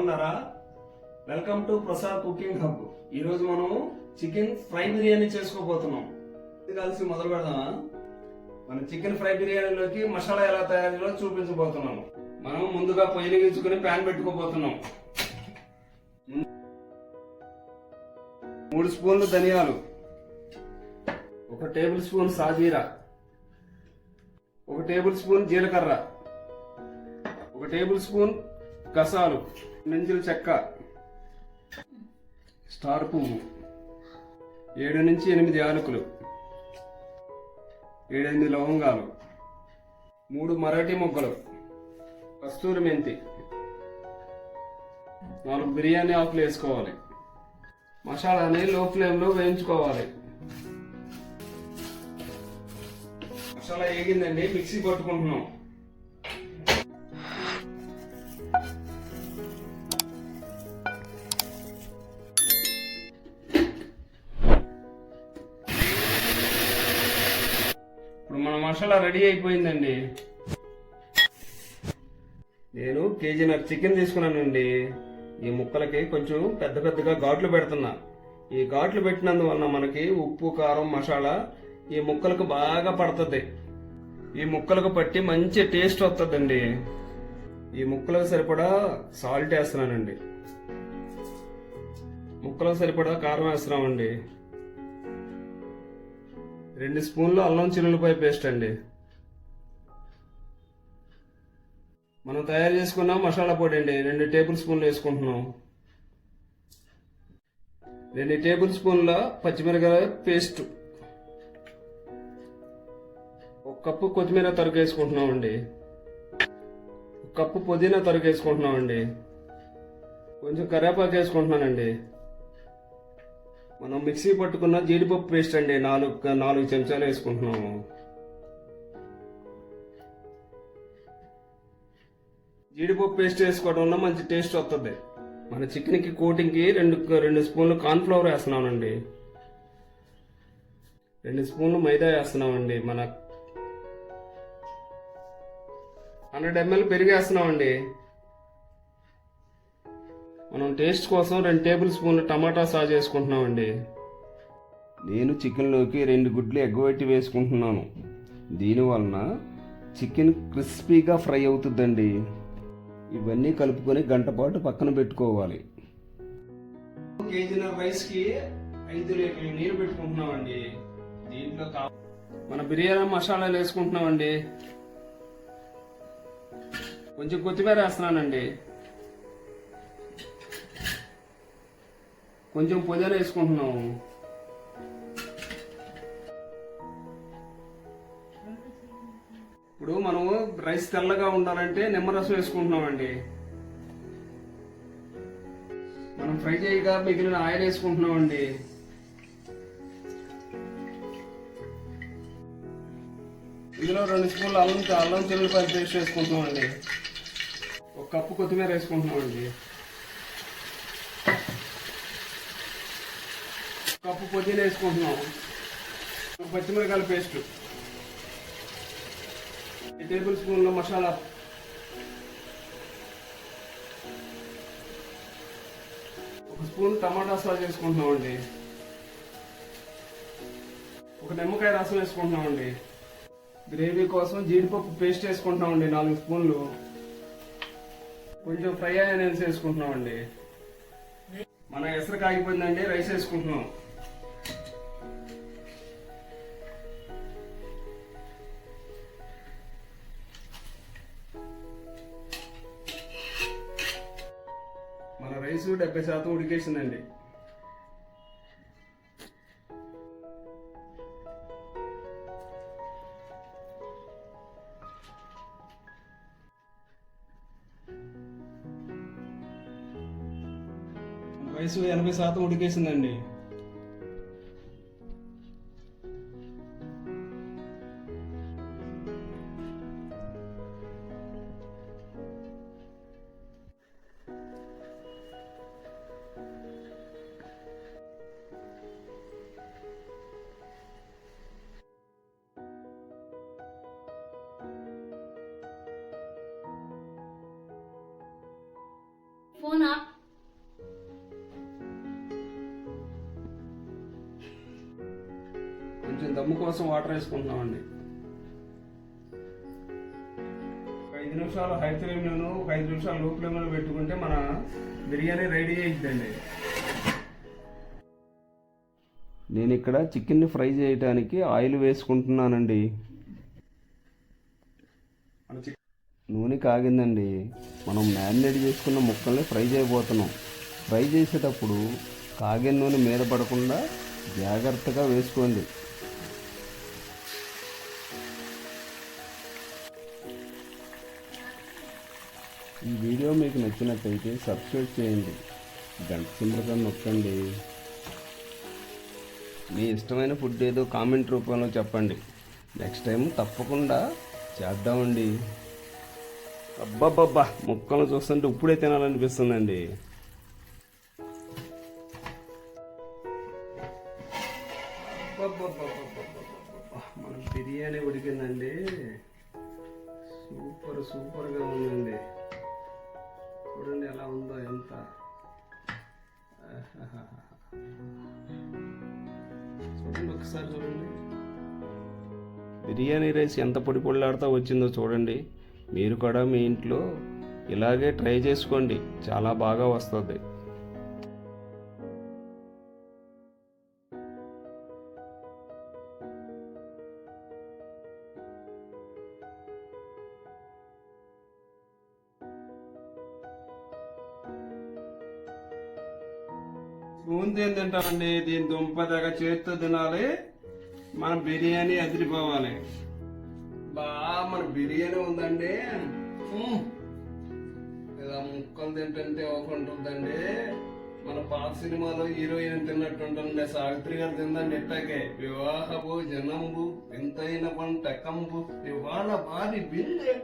బాగున్నారా? Welcome to Prasad cooking hub. ఈ రోజు మనం చికెన్ ఫ్రై బిర్యానీ చేసుకోబోతున్నాం. ఇది కలిసి మొదలు పెడదామా? మన చికెన్ ఫ్రై బిర్యానీలోకి మసాలా ఎలా తయారీలో చూపించబోతున్నాము. మనం ముందుగా పొయ్యి వెలిగించుకుని ప్యాన్ పెట్టుకోబోతున్నాం. 3 స్పూన్లు ధనియాలు, 1 టేబుల్ స్పూన్ సాజీరా, 1 టేబుల్ స్పూన్ జీలకర్ర, 1 టేబుల్ స్పూన్ గసాలు, మెంతుల చెక్క, స్టార్ పువ్వు, 7 నుంచి 8 యాలకులు, 7-8 లవంగాలు, 3 మరాఠీ మొగ్గలు, కస్తూరి మెంతి, 4 బిర్యానీ ఆకులు వేసుకోవాలి. మసాలాని లో ఫ్లేమ్లో వేయించుకోవాలి. మసాలా వేగిందండి, మిక్సీ పట్టుకుంటున్నాం. ఇప్పుడు మన మసాలా రెడీ అయిపోయిందండి. నేను కేజీన్నర చికెన్ తీసుకున్నానండి. ఈ ముక్కలకి కొంచెం పెద్ద పెద్దగా ఘాట్లు పెడుతున్నా. ఈ ఘాట్లు పెట్టినందువల్ల మనకి ఉప్పు, కారం, మసాలా ఈ ముక్కలకు బాగా పడుతుంది. ఈ ముక్కలకు పట్టి మంచి టేస్ట్ వస్తుందండి. ఈ ముక్కలకు సరిపడా సాల్ట్ వేస్తున్నానండి. ముక్కలకు సరిపడా కారం వేస్తున్నామండి. 2 స్పూన్లు అల్లం చిల్లులపాయ పేస్ట్ అండి. మనం తయారు చేసుకున్న మసాలా పొడి అండి, 2 టేబుల్ స్పూన్లు వేసుకుంటున్నాం. 2 టేబుల్ స్పూన్ల పచ్చిమిరపకాయ పేస్ట్, 1 కప్పు కొత్తిమీర తరుగు వేసుకుంటున్నామండి. 1 కప్పు పుదీనా తరుగు వేసుకుంటున్నామండి. కొంచెం కరివేపాకు వేసుకుంటున్నానండి. మనం మిక్సీ పట్టుకున్న జీడిపప్పు పేస్ట్ అండి, 4 చెంచాలు వేసుకుంటున్నాము. జీడిపప్పు పేస్ట్ వేసుకోవడం వల్ల మంచి టేస్ట్ వస్తుంది. మన చికెన్కి కోటింగ్కి 2 స్పూన్లు కార్న్ఫ్లవర్ వేస్తున్నామండి. 2 స్పూన్లు మైదా వేస్తున్నామండి. మన 100 ml పెరుగు వేస్తున్నామండి. మనం టేస్ట్ కోసం 2 టేబుల్ స్పూన్లు టమాటా సాస్ వేసుకుంటున్నామండి. నేను చికెన్లోకి 2 గుడ్లు ఎగ్గబెట్టి వేసుకుంటున్నాను. దీనివలన చికెన్ క్రిస్పీగా ఫ్రై అవుతుందండి. ఇవన్నీ కలుపుకొని గంట పాటు పక్కన పెట్టుకోవాలి. కేజీన్నర రైస్కి 5 లీటర్ల నీరు పెట్టుకుంటున్నామండి. దీంట్లో మన బిర్యానీ మసాలాలు వేసుకుంటున్నామండి. కొంచెం కొత్తిమీర వేస్తున్నానండి. కొంచెం పుదీనా వేసుకుంటున్నాము. ఇప్పుడు మనము రైస్ తెల్లగా ఉండాలంటే నిమ్మరసం వేసుకుంటున్నామండి. మనం ఫ్రై చేయగా మిగిలిన ఆయిల్ వేసుకుంటున్నామండి. ఇందులో 2 స్పూన్లు అల్లం చిల్లుపాయ పేస్ట్ వేసుకుంటున్నామండి. 1 కప్పు కొత్తిమీర వేసుకుంటున్నామండి. 1 కప్పు పుదీనా వేసుకుంటున్నాం. పచ్చిమిరకాయల పేస్ట్, 2 టేబుల్ స్పూన్ల మసాలా, 1 స్పూన్ టమాటా సాస్ వేసుకుంటున్నామండి. 1 నిమ్మకాయ రసం వేసుకుంటున్నామండి. గ్రేవీ కోసం జీడిపప్పు పేస్ట్ వేసుకుంటున్నామండి, 4 స్పూన్లు. కొంచెం ఫ్రై ఆనియన్స్ వేసుకుంటున్నామండి. మన ఎసరు కాగిపోయిందండి, రైస్ వేసుకుంటున్నాం. మన రైస్ 70% ఉడికేసిందండి. రైస్ 80% ఉడికేసిందండి. फोन आप దమ్ము కోసం వాటర్ వేసుకుంటున్నామండి. 5 నిమిషాలు హై ఫ్లేమ్లోను, 5 నిమిషాలు లో ఫ్లేమ్లో పెట్టుకుంటే మన బిర్యానీ రెడీ అయిద్దండి. నేను ఇక్కడ చికెన్ని ఫ్రై చేయడానికి ఆయిల్ వేసుకుంటున్నానండి. నూనె కాగిందండి. మనం మ్యారినేట్ చేసుకున్న ముక్కల్ని ఫ్రై చేయబోతున్నాం. ఫ్రై చేసేటప్పుడు కాగిన నూనె మీద పడకుండా జాగ్రత్తగా వేసుకోండి. ఈ వీడియో మీకు నచ్చినట్టయితే సబ్స్క్రైబ్ చేయండి, గంట సింబల్ నొక్కండి. మీ ఇష్టమైన ఫుడ్ ఏదో కామెంట్ రూపంలో చెప్పండి. నెక్స్ట్ టైం తప్పకుండా చేద్దామండి. అబ్బబ్బబ్బా, ముక్కలు చూస్తుంటే ఇప్పుడే తినాలనిపిస్తుందండి. మన బిర్యానీ ఉడికిందండి. సూపర్గా ఉందండి. చూడండి ఎలా ఉందో, ఎంత చూడండి, ఒకసారి చూడండి. బిర్యానీ రైస్ ఎంత పొడి పొడిలాడుతూ వచ్చిందో చూడండి. మీరు కూడా మీ ఇంట్లో ఇలాగే ట్రై చేసుకోండి, చాలా బాగా వస్తుంది. స్పూన్తో ఏం తింటామండి, దీని దుంపదగా చేతితో తినాలి. మన బిర్యానీ అదిరిపోవాలి. మన బిర్యానీ ఉందండి, ఇలా ముక్కలు తింటుంటే ఒకటుంటుందండి. మన పాత సినిమాలో హీరోయిన్ తిన్నట్టుంటుంది. సావిత్రి గారు తిందండి ఎట్టాకే. వివాహ భోజనంబు వింతైన వంటకంబు ఇవాళ భారీ బిల్లే.